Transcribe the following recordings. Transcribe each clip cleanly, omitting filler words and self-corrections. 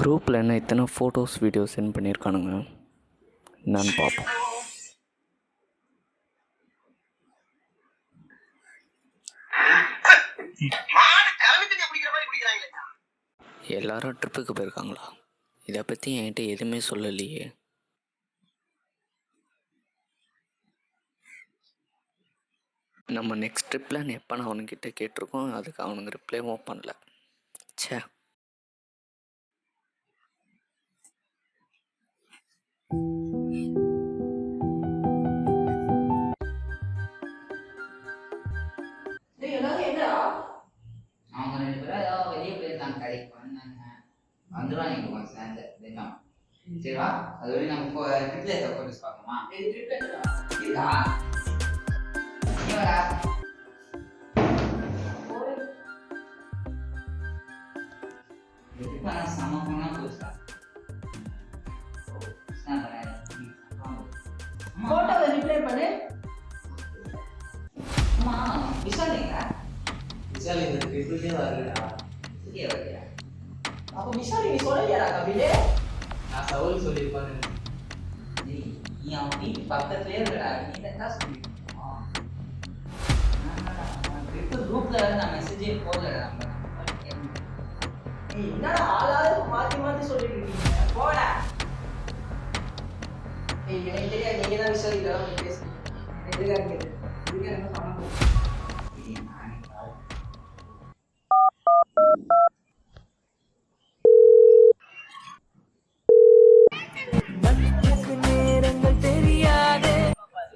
குரூப்பில் என்ன இத்தனை ஃபோட்டோஸ் வீடியோஸ் சென்ட் பண்ணியிருக்கானுங்க, என்னன்னு பார்ப்போம். எல்லாரும் ட்ரிப்புக்கு போயிருக்காங்களா? இதை பற்றி என்கிட்ட எதுவுமே சொல்லலையே. நம்ம நெக்ஸ்ட் ட்ரிப் பிளான் எப்போன்னு அவனுங்கிட்ட கேட்டிருக்கோம், அதுக்கு அவனுங்க ரிப்ளைவும் பண்ணல. சே. அவங்க 2 பேரும் ஏதோ வெளியே போயிருக்காங்க, கடைக்கு வந்தாங்க, வந்துடுவாங்க இப்போ கொஞ்சம் சேர்ந்து தினம். சரிவா, அது வரையும் நம்ம ட்ரிப்ல இருக்க போட்டோஸ் பார்க்கணுமா? இருக்கா இவரா செம்ம போனா போச்சா போட்டோவை ரிப்ளை பண்ணு. அம்மா விஷாலிங்க விஷால் இந்த ட்ரிப்புக்கே வரலடா. சரியா வரலையா? அப்போ விஷாலி நீ சொல்லலையாடா கபிலே? நான் சவுல் சொல்லியிருப்பான்னு நீ அவன் வீட்டு பக்கத்துலேயே இருக்கடா, நீ தான் சொல்லியிருக்கோம். ட்ரிப்பு குரூப்ல நான் மெசேஜே போடலடா. நீ என்னடா ஆளாளுக்கு மாற்றி மாற்றி சொல்லிட்டு இருக்கீங்க, போடா. எனக்கு தெரியாது, நீங்க தான் விஷாலி இதெல்லாம் பேசுறீங்க. எதுக்காக என்ன சொன்னாங்க?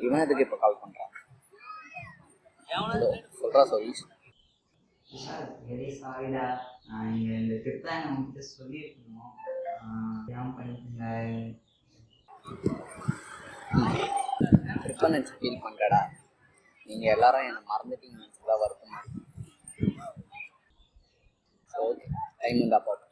இவன் எதுக்கு இப்போ கால் பண்ணுறான்? சொல்கிறா சொல்லி. விஷால் வெரி சாரிடா, நான் இங்கே இந்த ட்ரிப் பிளான் உங்ககிட்ட சொல்லியிருக்கணும். ஏன் பண்ணிட்டீங்க? ட்ரிப்பை நினச்சி ஃபீல் பண்ணுறடா. நீங்கள் எல்லாரும் என்னை மறந்துட்டீங்கன்னு நினச்சி தான் வருத்தமாக இருக்கு. ஓகே, டைம் இருந்தால் பார்ப்போம்.